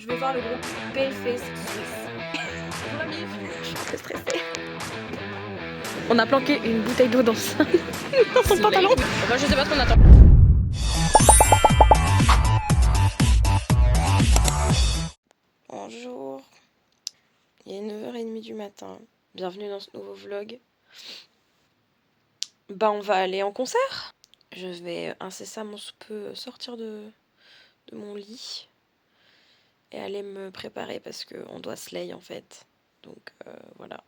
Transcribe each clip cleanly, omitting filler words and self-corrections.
Je vais voir le groupe Paleface Suisse. Je suis un peu stressée. On a planqué une bouteille d'eau dans son pantalon. Moi je sais pas ce qu'on attend. Bonjour. Il est 9h30 du matin. Bienvenue dans ce nouveau vlog. On va aller en concert. Je vais incessamment sous peu sortir de mon lit et aller me préparer parce qu'on doit slay en fait. Donc voilà.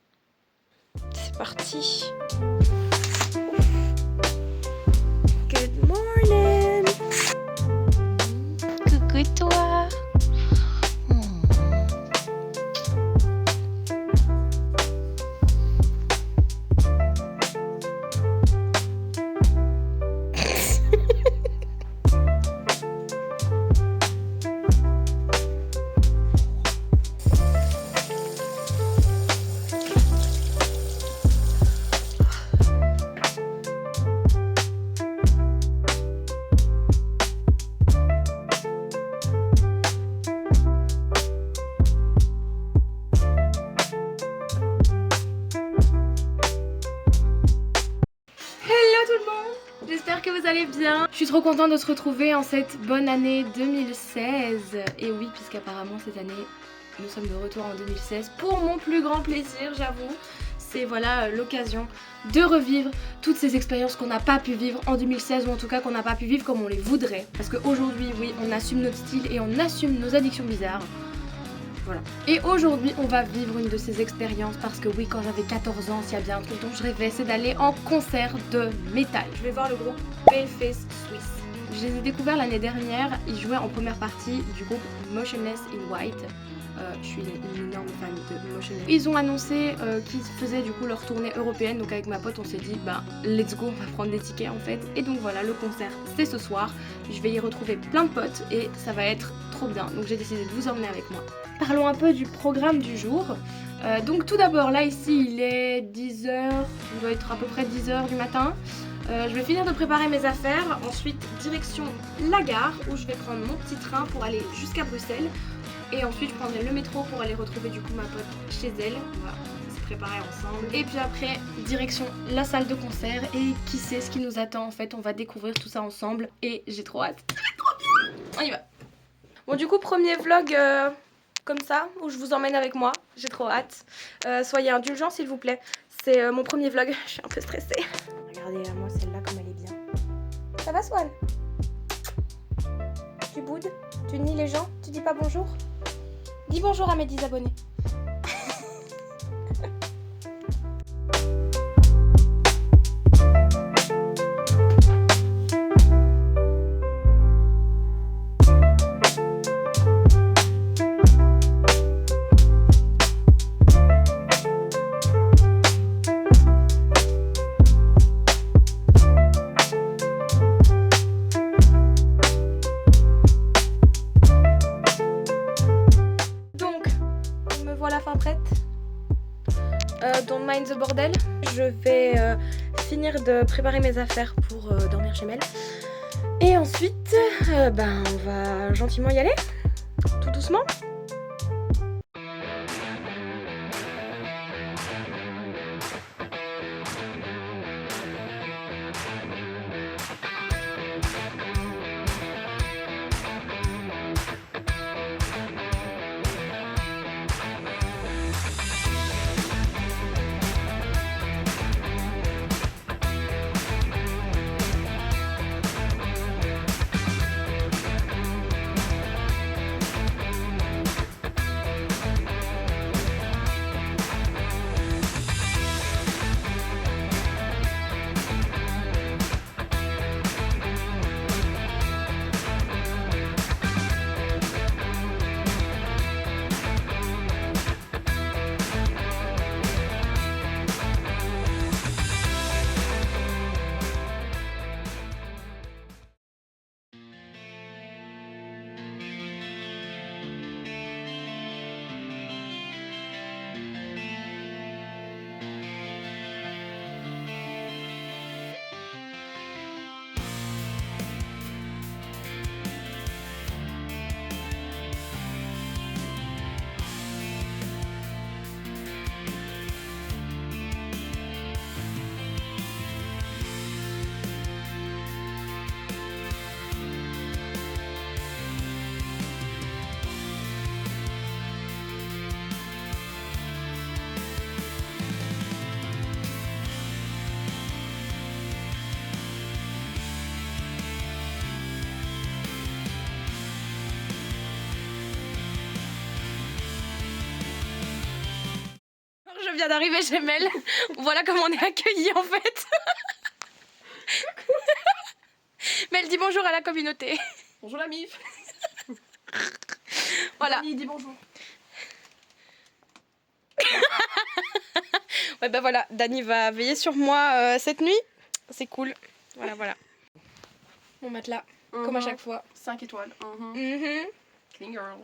C'est parti. Good morning. Coucou toi. J'espère que vous allez bien. Je suis trop contente de se retrouver en cette bonne année 2016. Et oui, puisqu'apparemment cette année, nous sommes de retour en 2016 pour mon plus grand plaisir, j'avoue. C'est voilà l'occasion de revivre toutes ces expériences qu'on n'a pas pu vivre en 2016 ou en tout cas qu'on n'a pas pu vivre comme on les voudrait. Parce qu'aujourd'hui, oui, on assume notre style et on assume nos addictions bizarres. Voilà. Et aujourd'hui, on va vivre une de ces expériences parce que oui, quand j'avais 14 ans, s'il y a bien un truc dont je rêvais, c'est d'aller en concert de métal. Je vais voir le groupe Paleface Suisse. Je les ai découverts l'année dernière, ils jouaient en première partie du groupe Motionless in White. Je suis une énorme fan de Motionless. Ils ont annoncé qu'ils faisaient du coup leur tournée européenne, donc avec ma pote on s'est dit let's go, on va prendre des tickets en fait. Et donc voilà, le concert c'est ce soir. Je vais y retrouver plein de potes et ça va être trop bien, donc j'ai décidé de vous emmener avec moi. Parlons un peu du programme du jour. Donc tout d'abord, là ici il est 10h, il doit être à peu près 10h du matin. Je vais finir de préparer mes affaires, ensuite direction la gare où je vais prendre mon petit train pour aller jusqu'à Bruxelles. Et ensuite je prendrai le métro pour aller retrouver du coup ma pote chez elle. On va se préparer ensemble. Et puis après, direction la salle de concert et qui sait ce qui nous attend en fait. On va découvrir tout ça ensemble et j'ai trop hâte. Ça va être trop bien. On y va. Bon du coup premier vlog comme ça, où je vous emmène avec moi, j'ai trop hâte. Soyez indulgents s'il vous plaît, c'est mon premier vlog, je suis un peu stressée. Regardez moi celle-là comme elle est bien. Ça va Swan? Tu boudes? Tu nies les gens? Tu dis pas bonjour? Dis bonjour à mes 10 abonnés. Voilà, fin prête. Don't mind the bordel. Je vais finir de préparer mes affaires pour dormir chez Mel. Et ensuite, on va gentiment y aller, tout doucement. vient d'arriver chez Mel. Voilà comment on est accueillis en fait. Mel dit bonjour à la communauté. Bonjour la mif. Voilà. Dani dit bonjour. Ouais bah voilà, Dani va veiller sur moi cette nuit. C'est cool. Voilà, voilà. Mon matelas, comme à chaque fois. 5 étoiles. Clean girl.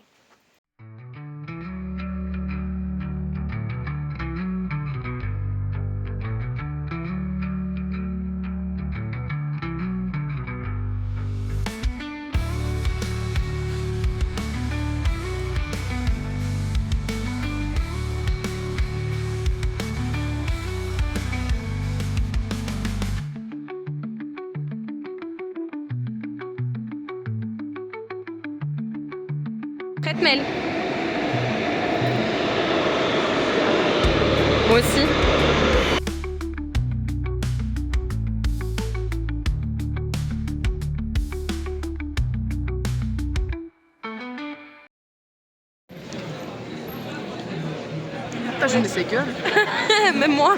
Prête Mel. Moi aussi. Ta jeune ses gueules. Même moi.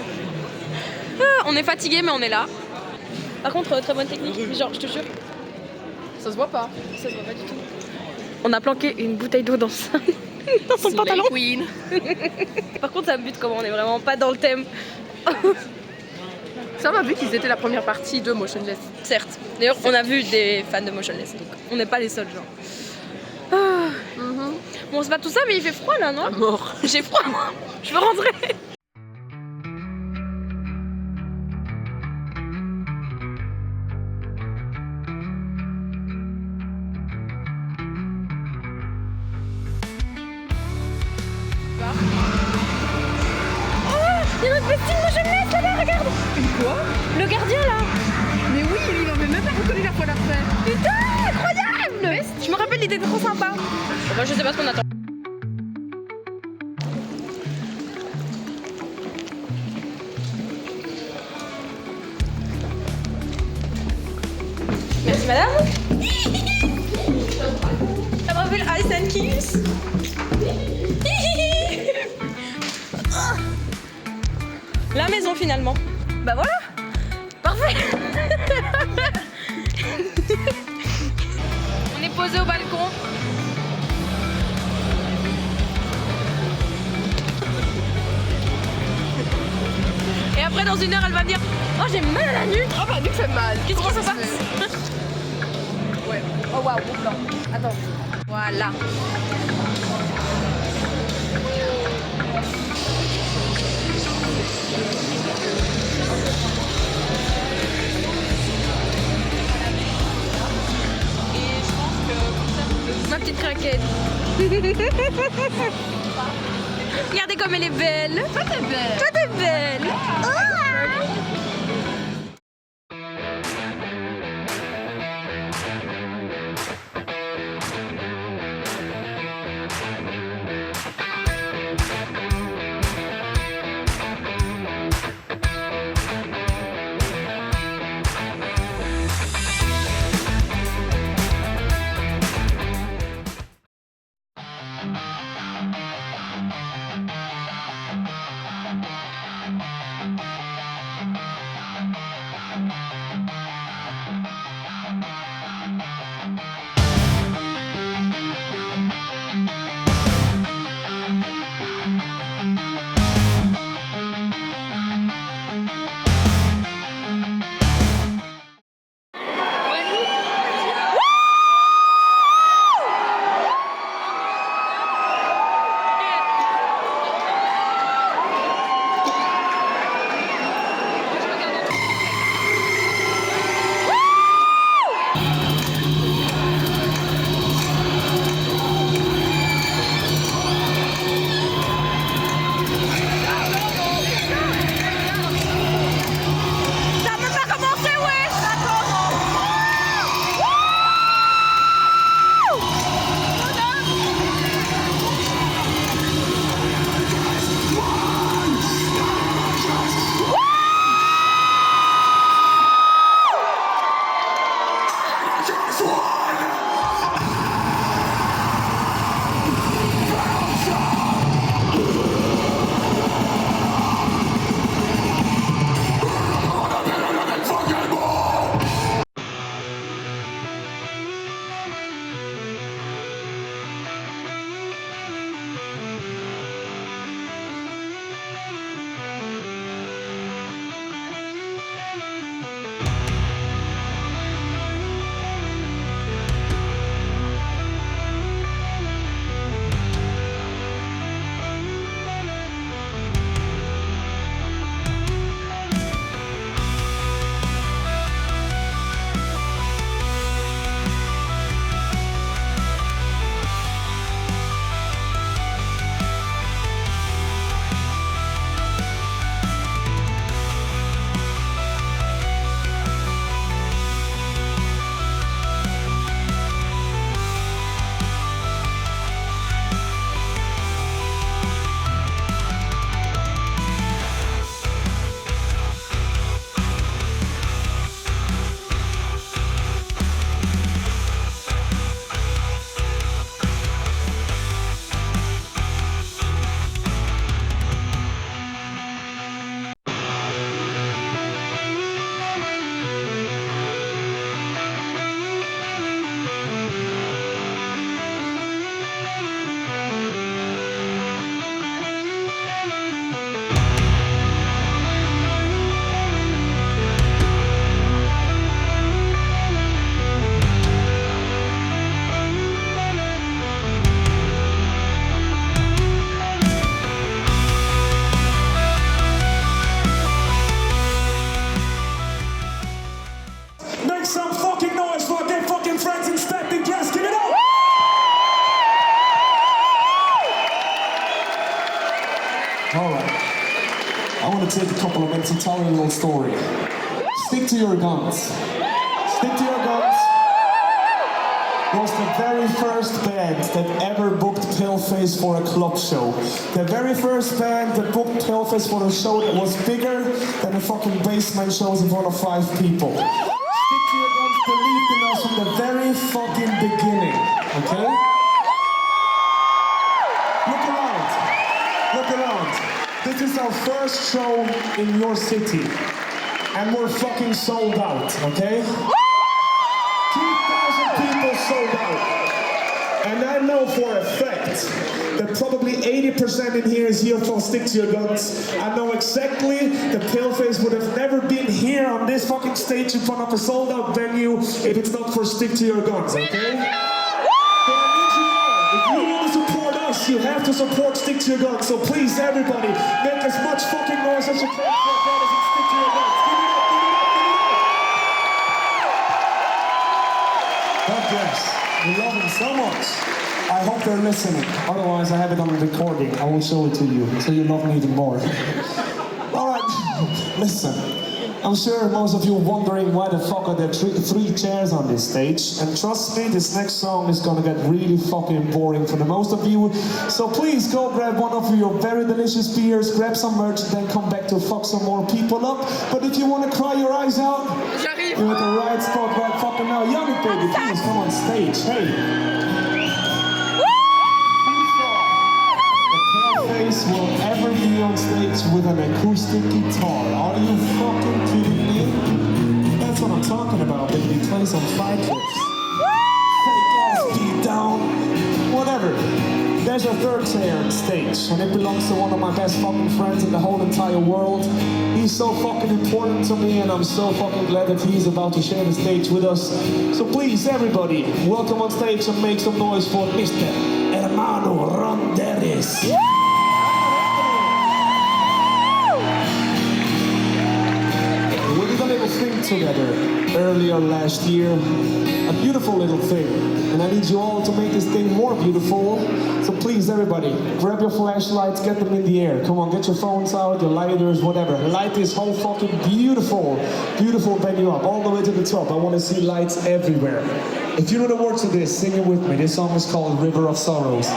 On est fatigué mais on est là. Par contre, très bonne technique. Genre, je te jure, Ça se voit pas. ça se voit pas du tout. On a planqué une bouteille d'eau dans son Slay pantalon. Queen. Par contre, ça me bute comment on est vraiment pas dans le thème. Ça m'a vu qu'ils étaient la première partie de Motionless. Certes. D'ailleurs, on a vu des fans de Motionless, donc on n'est pas les seuls, genre. Ah. Bon, c'est pas tout ça, mais il fait froid là, non? À mort. J'ai froid, je veux rentrer. Il y a notre petite Motionless là-bas, regarde. Quoi? Le gardien là. Mais oui, il avait même pas reconnu la fois d'après. Putain, incroyable. Je me rappelle, il était trop sympa. Bon, je sais pas ce qu'on attend. Merci madame. Ça me rappelle Ice and Kiss. La maison finalement. Bah voilà. Parfait. On est posé au balcon. Et après dans une heure elle va me dire oh j'ai mal à la nuque. Oh bah, lui fait mal. Qu'est-ce qui se Comment ça passe? fait? Ouais. Oh waouh, beau plan. Attends. Voilà. Ma petite craquette. Regardez comme elle est belle. Toi t'es belle. Toi t'es belle. Oh. Alright. I want to take a couple of minutes to tell you a little story. Stick to your guns. Stick to your guns was the very first band that ever booked Paleface for a club show. The very first band that booked Paleface for a show that was bigger than the fucking basement shows in front of 5 people. Stick to your guns believed in us from the very fucking beginning, okay? Look around. Look around. This is our first show in your city. And we're fucking sold out, okay? 2,000 people sold out. And I know for a fact that probably 80% in here is here for Stick to Your Guns. I know exactly that Paleface would have never been here on this fucking stage in front of a sold out venue if it's not for Stick to Your Guns, okay? So I need you all, if you want to support us, you have to support Stick to Your Guns. So please, everybody, make as much fucking noise as you can for our brothers and Stick to Your Guns. God bless. We love them so much. I hope they're listening. Otherwise, I have it on a recording. I will show it to you, so you love me even more. All right, listen. I'm sure most of you are wondering why the fuck are there three chairs on this stage. And trust me, this next song is gonna get really fucking boring for the most of you. So please go grab one of your very delicious beers, grab some merch, and then come back to fuck some more people up. But if you want to cry your eyes out, you're at the right spot right fucking now. Young baby, please come on stage. Hey. Paleface will ever be on stage with an acoustic guitar. Are you fucking kidding me? That's what I'm talking about, baby. He plays on five clips. Fake ass beat down. Whatever. There's a third chair on stage, and it belongs to one of my best fucking friends in the whole entire world. He's so fucking important to me, and I'm so fucking glad that he's about to share the stage with us. So please, everybody, welcome on stage and make some noise for Mr. Hermano Ronderis. We did a little thing together earlier last year, a beautiful little thing, and I need you all to make this thing more beautiful. So please, everybody, grab your flashlights, get them in the air. Come on, get your phones out, your lighters, whatever. Light this whole fucking beautiful, beautiful venue up, all the way to the top. I want to see lights everywhere. If you know the words of this, sing it with me. This song is called River of Sorrows.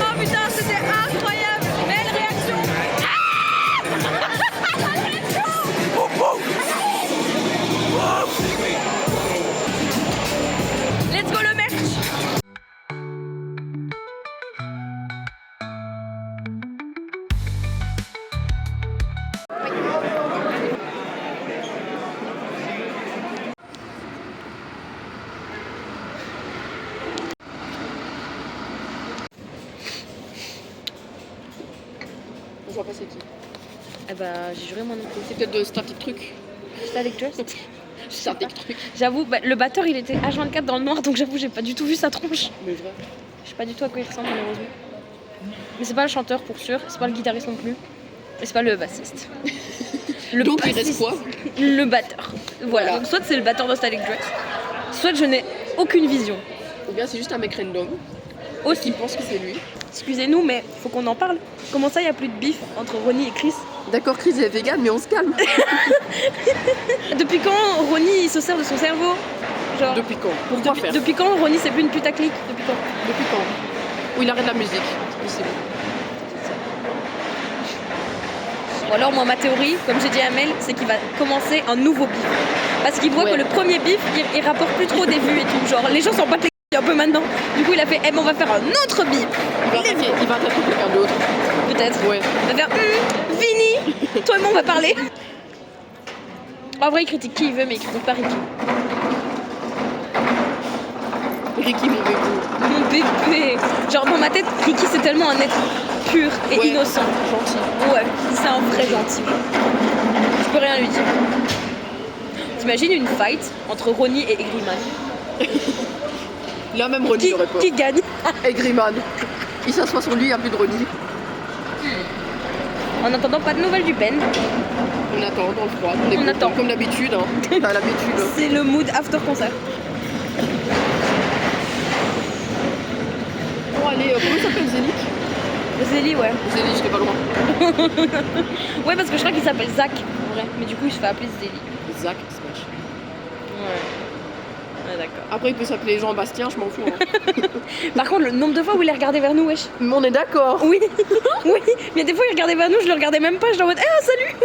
Oh putain, c'était incroyable! Belle réaction! Let's go le merch! Je vois pas c'est qui. Eh bah, j'ai juré moi non plus. C'est peut-être de Static Truc. Static Trust. Static Truc. J'avoue, bah, le batteur il était H24 dans le noir, donc j'avoue, j'ai pas du tout vu sa tronche. Mais vrai. Je sais pas du tout à quoi il ressemble malheureusement. Mais c'est pas le chanteur pour sûr, c'est pas le guitariste non plus. Et c'est pas le bassiste. Donc il bassiste, reste quoi? le batteur. Voilà, Voilà. donc soit c'est le batteur de Static Dress, soit je n'ai aucune vision. Ou bien c'est juste un mec random qui Aussi, pense que c'est lui. excusez-nous, mais faut qu'on en parle. Comment ça, il n'y a plus de bif entre Ronnie et Chris? D'accord, Chris est vegan, mais on se calme. Depuis quand Ronnie il se sert de son cerveau? Genre, Depuis quand? Pourquoi faire? depuis quand Ronnie c'est plus une putaclic? Depuis quand? Depuis quand? Ou il arrête la musique. C'est possible. Ou alors moi ma théorie, comme j'ai dit à Mel, c'est qu'il va commencer un nouveau bif. Parce qu'il voit Ouais. que le premier bif, il rapporte plus trop des vues et tout. Genre les gens s'en battent les couilles un peu maintenant. Du coup il a fait, on va faire un autre bif. Il va attaquer quelqu'un d'autre. Peut-être. Ouais. Il va faire, Vini, toi et moi on va parler. En vrai il critique qui il veut mais il critique pas Ricky. Ricky, mon bébé. Mon bébé. Genre dans ma tête, Ricky c'est tellement un être pur et Ouais. innocent. Gentil. Ouais, c'est un vrai gentil. Je peux rien lui dire. T'imagines une fight entre Ronnie et Egriman? Là même Ronnie Qui, aurait peur. qui gagne? Et Griman. Il s'assoit sur lui, il n'y a plus de Ronnie. En attendant, pas de nouvelles du Ben. On attend dans le froid. On est On content, attend. comme d'habitude. Hein. T'as l'habitude. Hein. C'est le mood after concert. Bon allez, comment il s'appelle Zénith? Zélie, ouais. Zénith, j'étais pas loin. Ouais, parce que je crois qu'il s'appelle Zach, en vrai. Mais du coup, il se fait appeler Zélie. Zach, Smash. Ouais. Ouais, d'accord. Après il peut s'appeler Jean-Bastien, je m'en fous. Hein. Par contre, le nombre de fois où il est regardé vers nous, wesh. Mais on est d'accord. Oui, oui. Mais des fois, il regardait vers nous, je le regardais même pas. Je suis en mode, salut.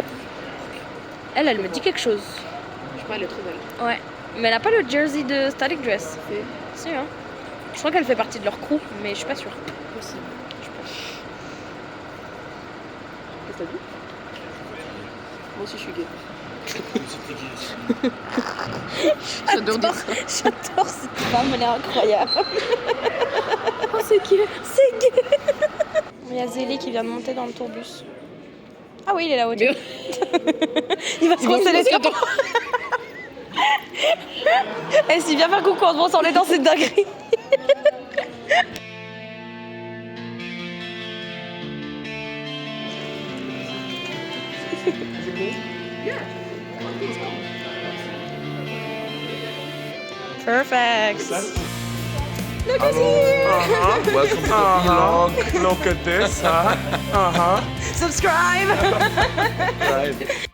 Elle me dit quelque chose. Je sais pas, elle est trop belle. Ouais. Mais elle a pas le jersey de Static Dress. C'est Si, hein. Je crois qu'elle fait partie de leur crew, mais je suis pas sûre. possible. Qu'est-ce que t'as dit? Moi aussi je suis gay. J'adore dire ça. J'adore cette femme, elle est incroyable. Oh c'est qui? C'est gay. Il y a Zélie qui vient de monter dans le tourbus. Ah oui, il est là-haut. Mais- Il va se brosser les dents. Eh, s'il vient faire coucou en se brossant les dents, c'est dinguerie. Perfect. Look at here. Welcome to the vlog. Look at this, huh? Subscribe. Right.